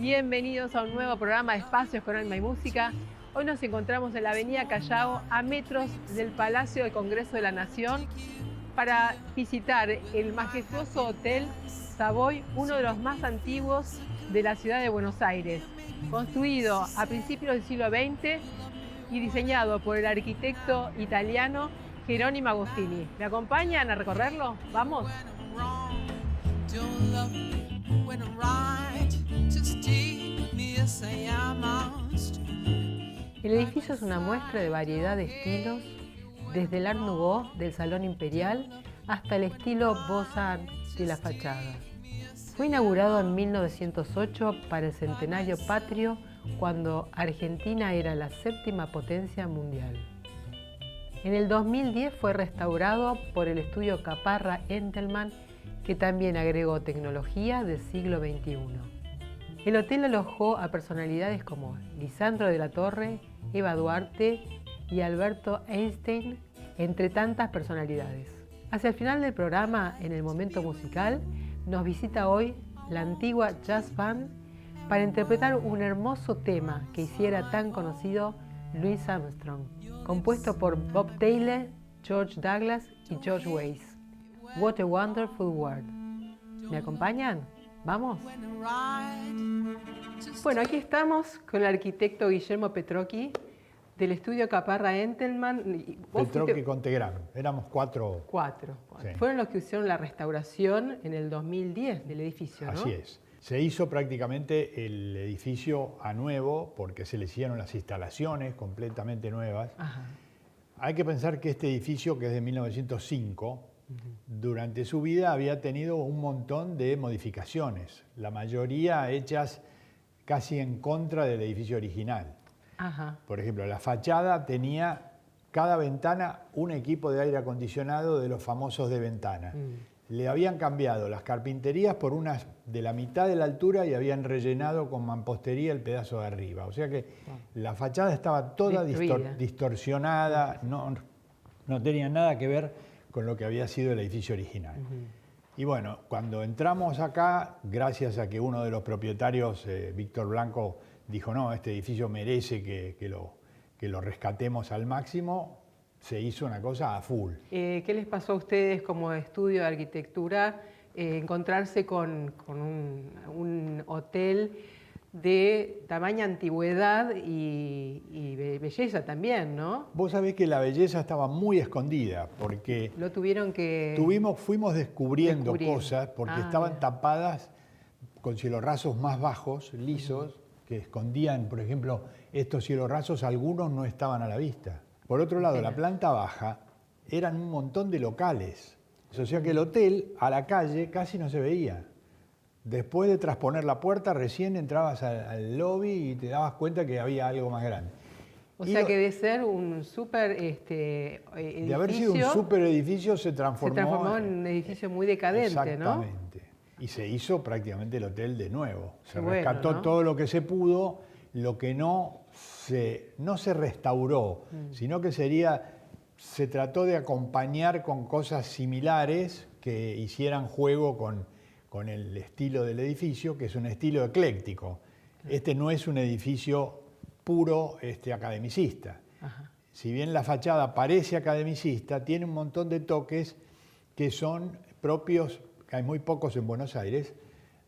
Bienvenidos a un nuevo programa de Espacios con Alma y Música. Hoy nos encontramos en la Avenida Callao, a metros del Palacio del Congreso de la Nación, para visitar el majestuoso Hotel Savoy, uno de los más antiguos de la ciudad de Buenos Aires, construido a principios del siglo XX y diseñado por el arquitecto italiano Jerónimo Agostini. ¿Me acompañan a recorrerlo? ¿Vamos? El edificio es una muestra de variedad de estilos, desde el Art Nouveau del Salón Imperial hasta el estilo Beaux-Arts de la fachada. Fue inaugurado en 1908 para el centenario patrio, cuando Argentina era la séptima potencia mundial. En el 2010 fue restaurado por el estudio Caparra Entelman, que también agregó tecnología del siglo XXI. El hotel alojó a personalidades como Lisandro de la Torre, Eva Duarte y Alberto Einstein, entre tantas personalidades. Hacia el final del programa, en el momento musical, nos visita hoy la antigua Jazz Band para interpretar un hermoso tema que hiciera tan conocido Louis Armstrong, compuesto por Bob Taylor, George Douglas y George Weiss. What a Wonderful World. ¿Me acompañan? ¿Vamos? Bueno, aquí estamos con el arquitecto Guillermo Petrocchi del estudio Caparra Entelman. Petrocchi con Tegrán, éramos cuatro. Sí. Fueron los que hicieron la restauración en el 2010 del edificio, ¿no? Así es. Se hizo prácticamente el edificio a nuevo porque se le hicieron las instalaciones completamente nuevas. Ajá. Hay que pensar que este edificio, que es de 1905, durante su vida había tenido un montón de modificaciones, la mayoría hechas casi en contra del edificio original. Ajá. Por ejemplo, la fachada tenía cada ventana un equipo de aire acondicionado de los famosos de ventana. Le habían cambiado las carpinterías por unas de la mitad de la altura y habían rellenado con mampostería el pedazo de arriba. O sea que la fachada estaba toda distorsionada, no tenía nada que ver con lo que había sido el edificio original. Y bueno, cuando entramos acá, gracias a que uno de los propietarios, Víctor Blanco, dijo, no, este edificio merece que lo rescatemos al máximo, se hizo una cosa a full. ¿Qué les pasó a ustedes como estudio de arquitectura encontrarse con un hotel de tamaña antigüedad y belleza también, ¿no? Vos sabés que la belleza estaba muy escondida, porque lo tuvieron que... fuimos descubriendo cosas, porque estaban tapadas con cielos rasos más bajos, lisos, que escondían, por ejemplo, estos cielos rasos, algunos no estaban a la vista. Por otro lado, la planta baja eran un montón de locales, o sea que el hotel a la calle casi no se veía. Después de trasponer la puerta, recién entrabas al lobby y te dabas cuenta que había algo más grande. O sea que de ser un súper edificio... De haber sido un súper edificio se transformó en un edificio muy decadente, exactamente, ¿no? Y se hizo prácticamente el hotel de nuevo. Se rescató, ¿no? Todo lo que se pudo, lo que no se restauró, sino que se trató de acompañar con cosas similares que hicieran juego con el estilo del edificio, que es un estilo ecléctico. Este no es un edificio puro academicista. Ajá. Si bien la fachada parece academicista, tiene un montón de toques que son propios, que hay muy pocos en Buenos Aires,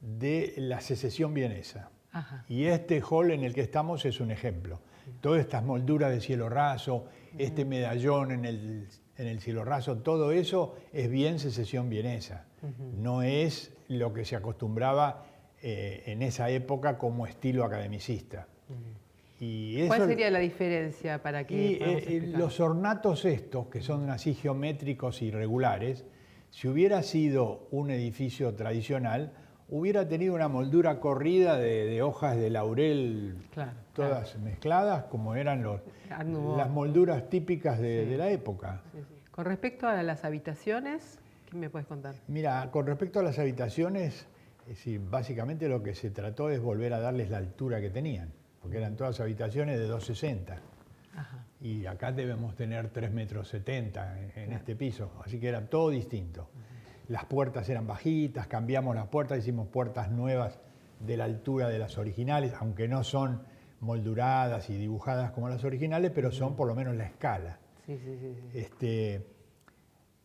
de la secesión vienesa. Ajá. Y este hall en el que estamos es un ejemplo. Todas estas molduras de cielo raso, este medallón en el cielo raso, todo eso es bien secesión vienesa. No es lo que se acostumbraba en esa época como estilo academicista. Y eso, ¿cuál sería la diferencia para que los ornatos estos, que son así geométricos y regulares, si hubiera sido un edificio tradicional, hubiera tenido una moldura corrida de hojas de laurel, todas mezcladas, como eran las molduras típicas de la época. Sí, sí. Con respecto a las habitaciones, ¿qué me puedes contar? Mira, con respecto a las habitaciones, básicamente lo que se trató es volver a darles la altura que tenían, porque eran todas habitaciones de 2,60. Ajá. Y acá debemos tener 3,70 metros en este piso, así que era todo distinto. Las puertas eran bajitas, cambiamos las puertas, hicimos puertas nuevas de la altura de las originales, aunque no son molduradas y dibujadas como las originales, pero son por lo menos la escala. Sí, sí, sí, sí.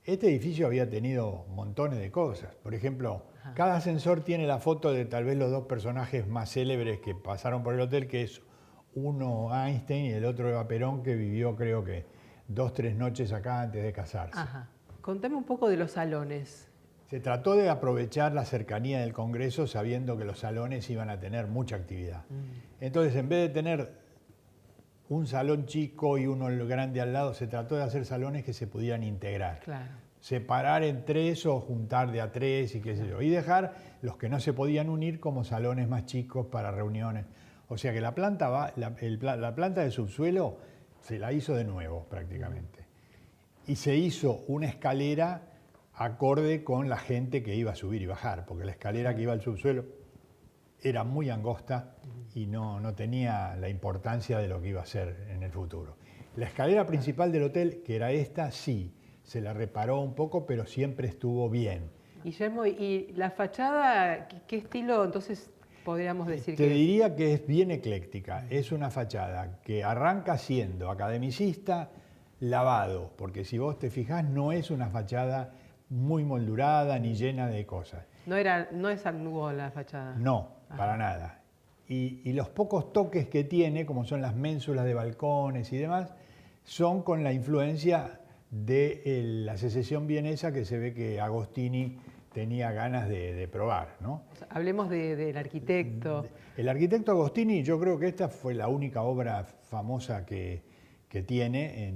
Este edificio había tenido montones de cosas. Por ejemplo, cada ascensor tiene la foto de tal vez los dos personajes más célebres que pasaron por el hotel, que es uno Einstein y el otro Eva Perón, que vivió creo que 2 o 3 noches acá antes de casarse. Ajá. Contame un poco de los salones. Se trató de aprovechar la cercanía del Congreso sabiendo que los salones iban a tener mucha actividad. Entonces, en vez de tener un salón chico y uno grande al lado, se trató de hacer salones que se pudieran integrar. Claro. Separar en 3 o juntar de a 3 y qué sé yo. Y dejar los que no se podían unir como salones más chicos para reuniones. O sea que la planta de subsuelo se la hizo de nuevo prácticamente. Y se hizo una escalera acorde con la gente que iba a subir y bajar, porque la escalera que iba al subsuelo era muy angosta y no tenía la importancia de lo que iba a ser en el futuro. La escalera principal del hotel, que era esta, sí, se la reparó un poco, pero siempre estuvo bien. Guillermo, ¿y la fachada, qué estilo entonces podríamos decir que Te diría que es bien ecléctica. Es una fachada que arranca siendo academicista, lavado, porque si vos te fijás no es una fachada muy moldurada ni llena de cosas. No es Art Nouveau la fachada. No, para nada. Y los pocos toques que tiene, como son las ménsulas de balcones y demás, son con la influencia de la Secesión vienesa que se ve que Agostini tenía ganas de probar, ¿no? O sea, hablemos del arquitecto. El arquitecto Agostini, yo creo que esta fue la única obra famosa que tiene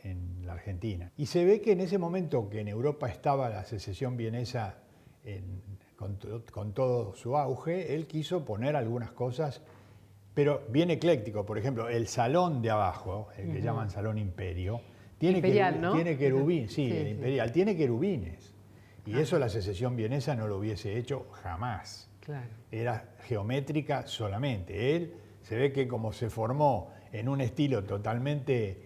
en la Argentina. Y se ve que en ese momento que en Europa estaba la Secesión vienesa con todo su auge, él quiso poner algunas cosas, pero bien ecléctico. Por ejemplo, el salón de abajo, el que llaman Salón Imperio, tiene querubines, sí, el Imperial, tiene querubines. Y eso la Secesión vienesa no lo hubiese hecho jamás. Claro. Era geométrica solamente. Él se ve que como se formó en un estilo totalmente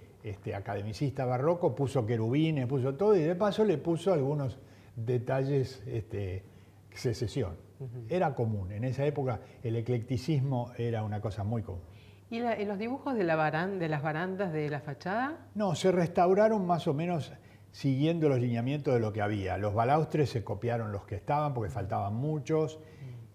academicista barroco, puso querubines, puso todo, y de paso le puso algunos detalles Secesión. Era común. En esa época el eclecticismo era una cosa muy común. ¿Y en los dibujos de las barandas de la fachada? No, se restauraron más o menos siguiendo los lineamientos de lo que había. Los balaustres se copiaron los que estaban porque faltaban muchos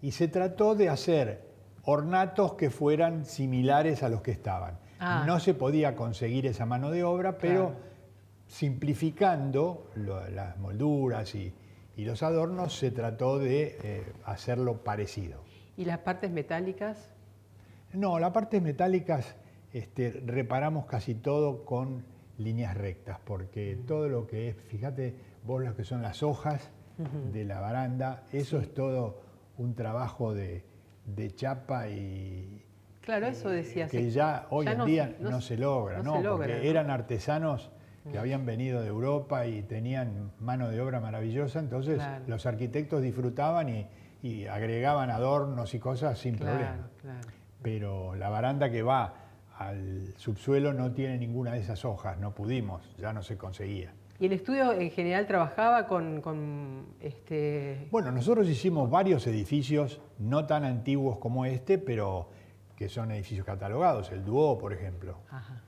y se trató de hacer ornatos que fueran similares a los que estaban. No se podía conseguir esa mano de obra, pero simplificando las molduras y los adornos se trató de hacerlo parecido. ¿Y las partes metálicas? No, las partes metálicas reparamos casi todo con líneas rectas, porque todo lo que es, fíjate vos lo que son las hojas de la baranda, eso es todo un trabajo de chapa y... Claro, eso decías. Que ya hoy en día no se logra, ¿no? Porque eran artesanos que habían venido de Europa y tenían mano de obra maravillosa, entonces los arquitectos disfrutaban y agregaban adornos y cosas sin problema. Pero la baranda que va al subsuelo no tiene ninguna de esas hojas, no pudimos, ya no se conseguía. ¿Y el estudio en general trabajaba con Bueno, nosotros hicimos varios edificios, no tan antiguos como este, pero que son edificios catalogados, el Duo, por ejemplo. Ajá.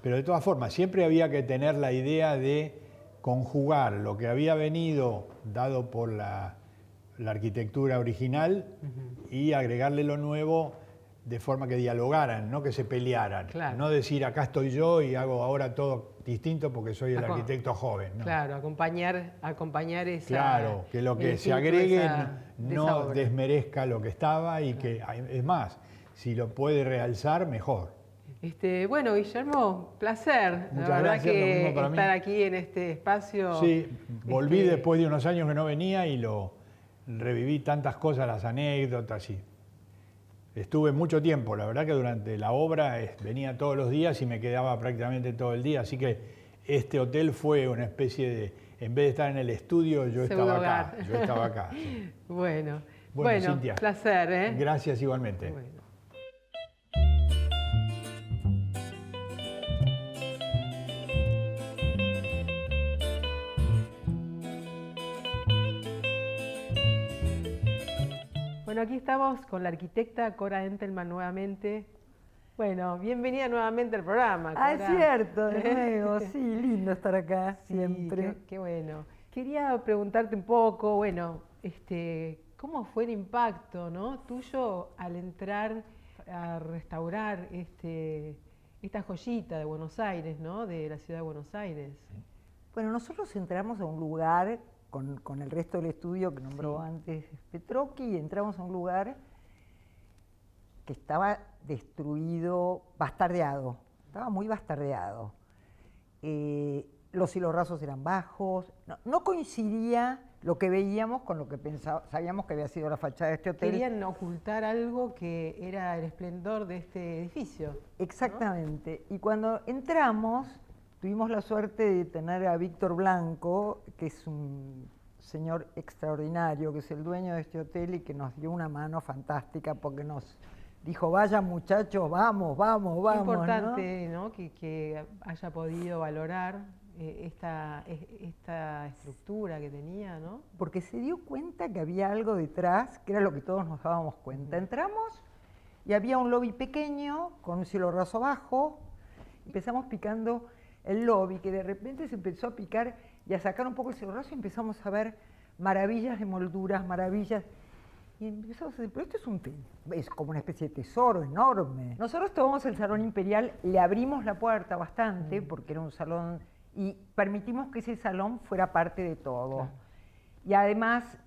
Pero de todas formas, siempre había que tener la idea de conjugar lo que había venido dado por la arquitectura original y agregarle lo nuevo de forma que dialogaran, no que se pelearan. Claro. No decir acá estoy yo y hago ahora todo distinto porque soy el arquitecto joven. ¿No? Claro, acompañar esa... Claro, que lo que se agregue no desmerezca lo que estaba y que, es más, si lo puede realzar, mejor. Bueno, Guillermo, placer. Muchas la verdad gracias, que lo mismo para estar mí. aquí en este espacio... Sí, volví después de unos años que no venía y reviví tantas cosas, las anécdotas y... Estuve mucho tiempo, la verdad que durante la obra venía todos los días y me quedaba prácticamente todo el día, así que este hotel fue una especie de, en vez de estar en el estudio, yo estaba acá. Sí. Bueno, Cintia, placer, ¿eh? Gracias igualmente. Bueno. Bueno, aquí estamos con la arquitecta Cora Entelman nuevamente. Bueno, bienvenida nuevamente al programa, Cora. Ah, es cierto, de nuevo, sí, lindo estar acá Sí, siempre. qué bueno. Quería preguntarte un poco, bueno, ¿cómo fue el impacto, ¿no?, tuyo al entrar a restaurar esta joyita de Buenos Aires, ¿no?, de la ciudad de Buenos Aires? Bueno, nosotros entramos a un lugar con el resto del estudio que nombró antes Petrocchi, y entramos a un lugar que estaba destruido, bastardeado, estaba muy bastardeado. Los hilos rasos eran bajos, no coincidía lo que veíamos con lo que sabíamos que había sido la fachada de este hotel. Querían ocultar algo que era el esplendor de este edificio. Exactamente, ¿no? Y cuando entramos, tuvimos la suerte de tener a Víctor Blanco, que es un señor extraordinario, que es el dueño de este hotel y que nos dio una mano fantástica porque nos dijo, vayan muchachos, vamos. Qué importante, ¿no?, que haya podido valorar esta estructura que tenía, ¿no? Porque se dio cuenta que había algo detrás, que era lo que todos nos dábamos cuenta. Entramos y había un lobby pequeño con un cielo raso bajo. Empezamos picando el lobby, que de repente se empezó a picar y a sacar un poco el cielo raso, y empezamos a ver maravillas de molduras, maravillas. Y empezamos a decir, pero esto es como una especie de tesoro enorme. Nosotros tomamos el Salón Imperial, le abrimos la puerta bastante, porque era un salón, y permitimos que ese salón fuera parte de todo. Claro. Y además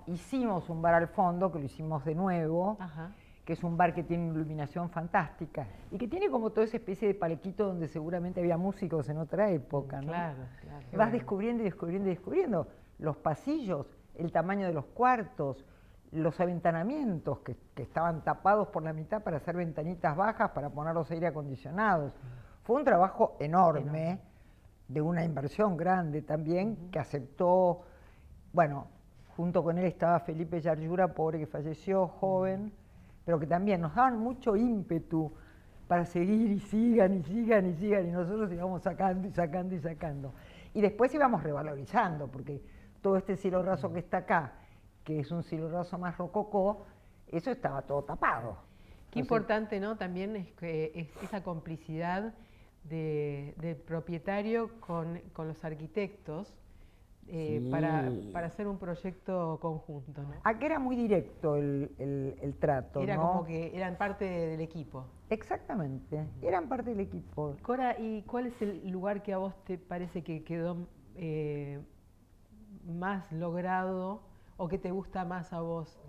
hicimos un bar al fondo, que lo hicimos de nuevo. Ajá. Que es un bar que tiene una iluminación fantástica y que tiene como toda esa especie de palequito donde seguramente había músicos en otra época, ¿no? Claro. Vas descubriendo y descubriendo y descubriendo los pasillos, el tamaño de los cuartos, los aventanamientos que estaban tapados por la mitad para hacer ventanitas bajas para poner los aire acondicionados. Fue un trabajo enorme, de una inversión grande también, que aceptó, bueno, junto con él estaba Felipe Yarlura, pobre, que falleció joven, pero que también nos daban mucho ímpetu para seguir y sigan, y nosotros íbamos sacando y sacando y sacando. Y después íbamos revalorizando, porque todo este cielo raso que está acá, que es un cielo raso más rococó, eso estaba todo tapado. Qué importante, ¿no?, también es esa complicidad del propietario con los arquitectos, sí, para hacer un proyecto conjunto, ¿no? Aquí era muy directo el trato, era, ¿no? Como que eran parte del equipo. Exactamente, eran parte del equipo. Cora, ¿y cuál es el lugar que a vos te parece que quedó más logrado o que te gusta más a vos?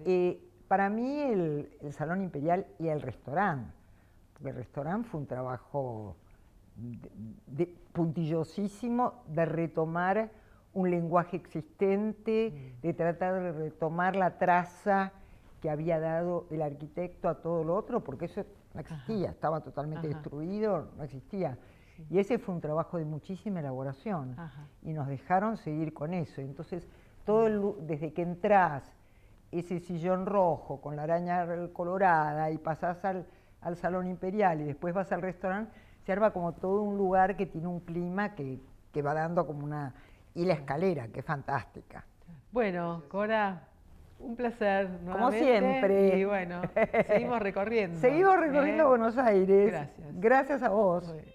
Para mí el Salón Imperial y el restaurante, porque el restaurante fue un trabajo puntillosísimo de retomar un lenguaje existente, de tratar de retomar la traza que había dado el arquitecto a todo lo otro, porque eso no existía, estaba totalmente destruido, no existía. Sí. Y ese fue un trabajo de muchísima elaboración, y nos dejaron seguir con eso. Entonces, desde que entrás, ese sillón rojo con la araña colorada, y pasás al Salón Imperial y después vas al restaurante, se arma como todo un lugar que tiene un clima que va dando como una... Y la escalera, que es fantástica. Bueno, Cora, un placer nuevamente. Como siempre. Y bueno, seguimos recorriendo. Seguimos recorriendo Buenos Aires. Gracias. Gracias a vos. Bueno.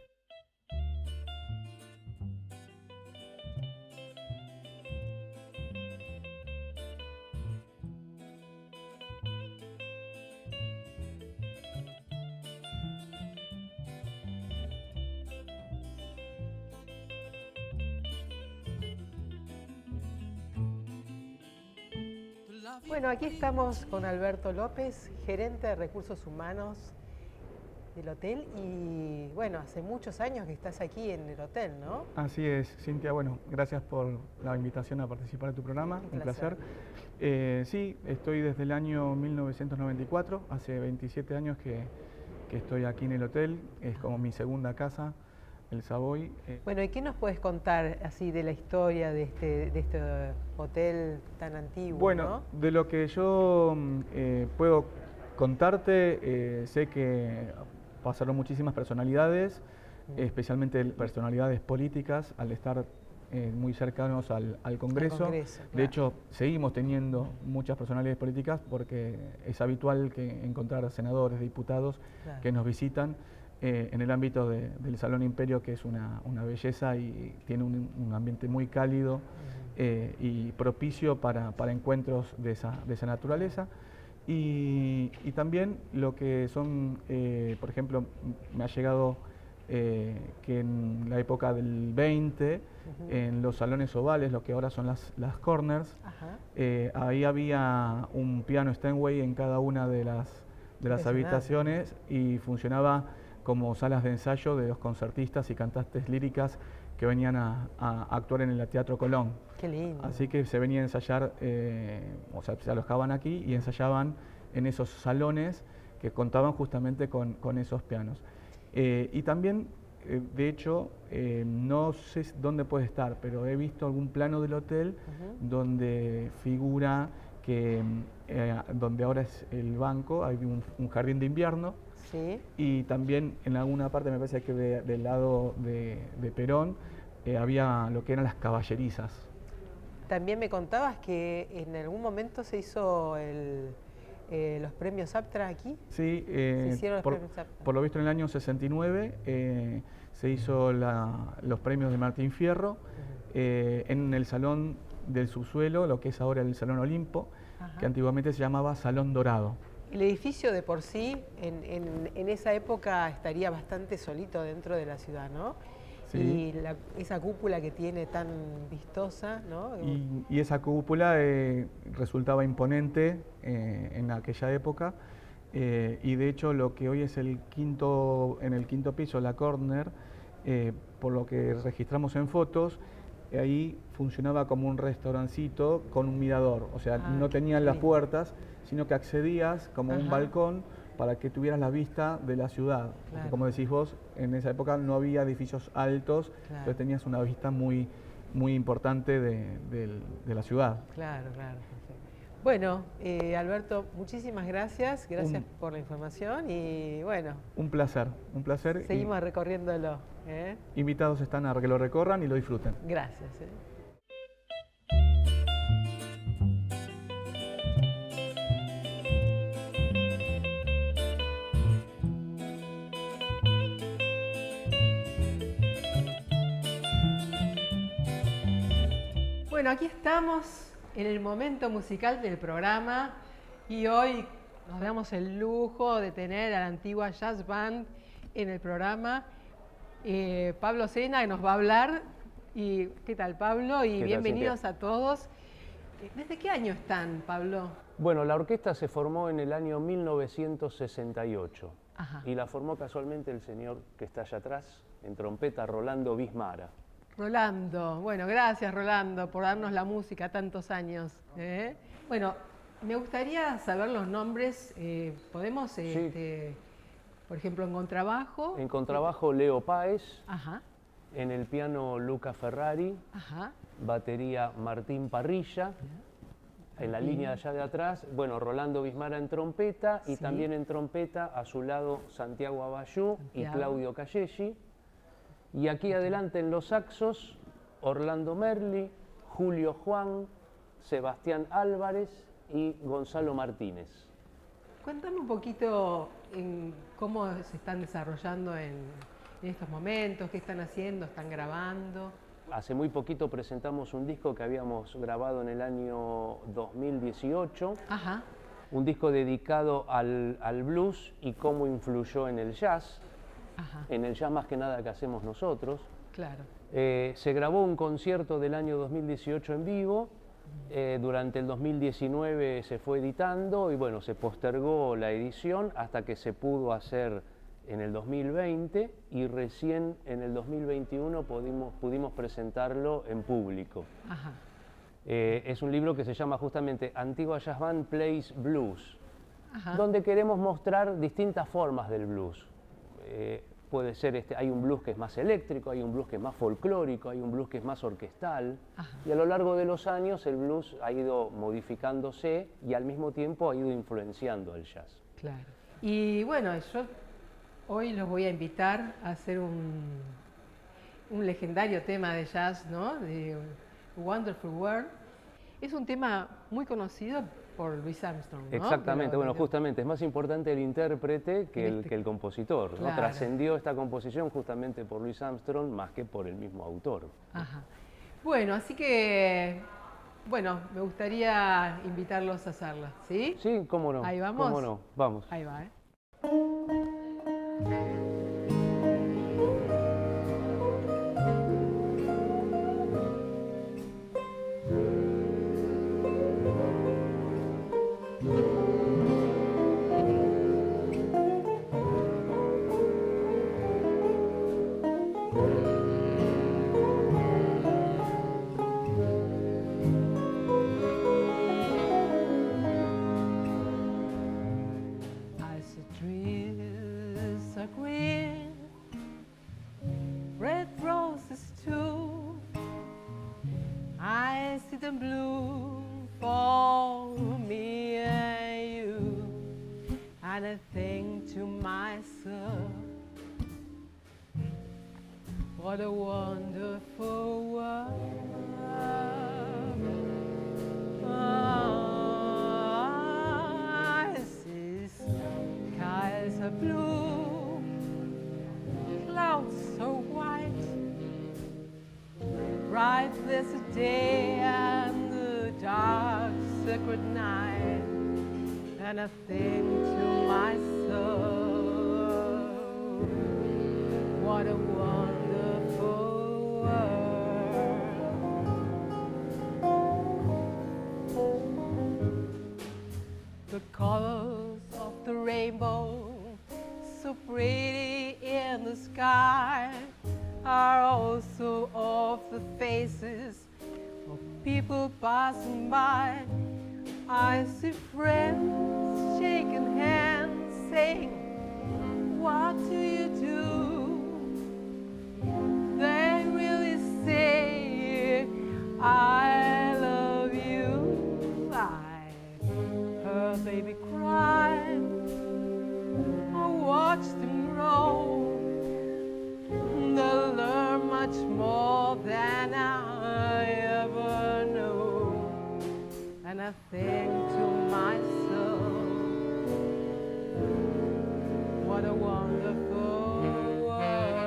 Bueno, aquí estamos con Alberto López, gerente de Recursos Humanos del hotel, y bueno, hace muchos años que estás aquí en el hotel, ¿no? Así es, Cintia. Bueno, gracias por la invitación a participar de tu programa, un placer. Sí, estoy desde el año 1994, hace 27 años que estoy aquí en el hotel, es como mi segunda casa, el Savoy. Bueno, ¿y qué nos puedes contar así de la historia de este hotel tan antiguo? Bueno, ¿no? De lo que yo puedo contarte, sé que pasaron muchísimas personalidades, especialmente personalidades políticas, al estar muy cercanos al Congreso. Congreso, claro. De hecho, seguimos teniendo muchas personalidades políticas porque es habitual que encontrar senadores, diputados Claro. que nos visitan en el ámbito del Salón Imperio, que es una belleza y tiene un ambiente muy cálido y propicio para encuentros de esa naturaleza. Y también lo que son, por ejemplo, me ha llegado que en la época del 20, en los salones ovales, lo que ahora son las corners, ahí había un piano Steinway en cada una de las habitaciones y funcionaba como salas de ensayo de los concertistas y cantantes líricas que venían a actuar en el Teatro Colón. Qué lindo. Así que se venía a ensayar, o sea, se alojaban aquí y ensayaban en esos salones que contaban justamente con esos pianos. Y también, de hecho, no sé dónde puede estar, pero he visto algún plano del hotel donde figura que donde ahora es el banco, hay un jardín de invierno. Sí. Y también en alguna parte, me parece que del lado de Perón, había lo que eran las caballerizas. También me contabas que en algún momento se hizo los premios APTRA aquí. Sí, se hicieron los premios APTRA. Por lo visto en el año 69 se hizo los premios de Martín Fierro en el Salón del Subsuelo, lo que es ahora el Salón Olimpo, que antiguamente se llamaba Salón Dorado. El edificio de por sí, en esa época estaría bastante solito dentro de la ciudad, ¿no? Sí. Y esa cúpula que tiene tan vistosa, ¿no? Y esa cúpula resultaba imponente en aquella época, y de hecho lo que hoy es en el quinto piso, la corner, por lo que registramos en fotos, ahí funcionaba como un restaurancito con un mirador, o sea, no tenían las puertas, sino que accedías como un balcón para que tuvieras la vista de la ciudad. Porque, como decís vos, en esa época no había edificios altos, entonces tenías una vista muy, muy importante de la ciudad. Claro, claro. Perfecto. Bueno, Alberto, muchísimas gracias. Gracias por la información y bueno. Un placer, un placer. Seguimos recorriéndolo. Invitados están a que lo recorran y lo disfruten. Gracias. Bueno, aquí estamos en el momento musical del programa y hoy nos damos el lujo de tener a la antigua Jazz Band en el programa. Pablo Sena, que nos va a hablar. Y, ¿qué tal, Pablo? Y bienvenidos a todos. ¿Desde qué año están, Pablo? Bueno, la orquesta se formó en el año 1968 y la formó casualmente el señor que está allá atrás, en trompeta, Rolando Bismara. Rolando, bueno, gracias Rolando por darnos la música tantos años. Bueno, me gustaría saber los nombres, podemos, por ejemplo, en contrabajo. En contrabajo Leo Páez, Ajá. En el piano Luca Ferrari, batería Martín Parrilla, en la línea de allá de atrás, bueno, Rolando Bismara en trompeta y también en trompeta a su lado Santiago Abayú y Claudio Callelli. Y aquí adelante en los saxos, Orlando Merli, Julio Juan, Sebastián Álvarez y Gonzalo Martínez. Cuéntame un poquito en cómo se están desarrollando en estos momentos, qué están haciendo, están grabando. Hace muy poquito presentamos un disco que habíamos grabado en el año 2018. Un disco dedicado al blues y cómo influyó en el jazz. En el jazz más que nada que hacemos nosotros. Claro. Se grabó un concierto del año 2018 en vivo, durante el 2019 se fue editando y bueno, se postergó la edición hasta que se pudo hacer en el 2020 y recién en el 2021 pudimos presentarlo en público. Es un libro que se llama justamente Antigua Jazz Band Plays Blues, donde queremos mostrar distintas formas del blues. Puede ser, hay un blues que es más eléctrico, hay un blues que es más folclórico, hay un blues que es más orquestal. Y a lo largo de los años el blues ha ido modificándose y al mismo tiempo ha ido influenciando al jazz. Claro. Y bueno, yo hoy los voy a invitar a hacer un legendario tema de jazz, ¿no? De Wonderful World. Es un tema muy conocido por Louis Armstrong, ¿no? Exactamente, bueno, justamente es más importante el intérprete que el compositor, ¿no? Claro. Trascendió esta composición justamente por Louis Armstrong más que por el mismo autor. Ajá. Bueno, así que, bueno, me gustaría invitarlos a hacerla, ¿sí? Sí, cómo no. Ahí vamos. Cómo no, vamos. Ahí va, ¿eh? I see trees are green, red roses too. I see them blue for me and you. And I think to myself, what a wonderful world. I see skies are blue, clouds so white, bright blessed day and the dark sacred night. And I think to myself, what a wonderful world. The colors of the rainbow, so pretty in the sky, are also of the faces of people passing by. I see friends shaking hands, saying, what do you do? They really say, I love you. I heard baby cry, I watched them grow. They'll learn much more than I ever knew. And I think to myself, what a wonderful world.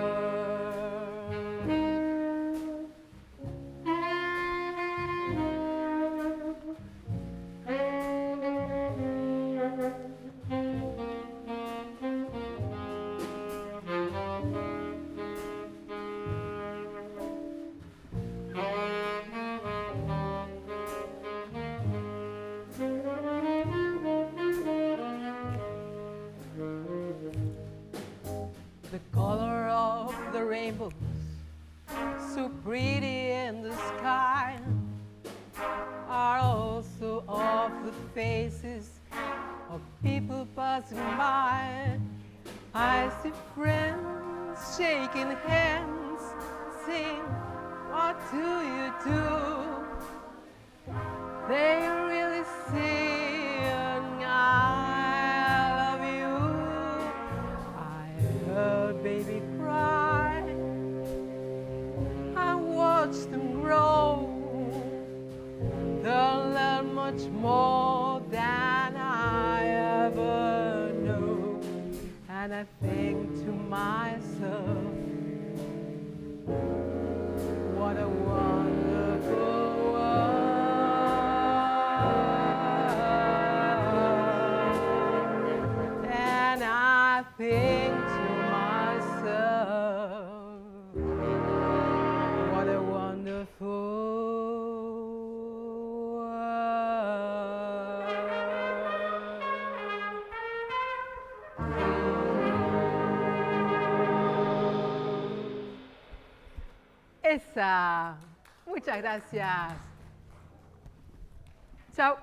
The color of the rainbows, so pretty in the sky, are also of the faces of people passing by. I see friends shaking hands, saying, what do you do? They really sing, I love you. I heard baby cry, I watched them grow. They'll learn much more than I ever knew. And I think to myself, what a wonderful world. And I think to myself, what a wonderful world. Esa. Muchas gracias. Chao.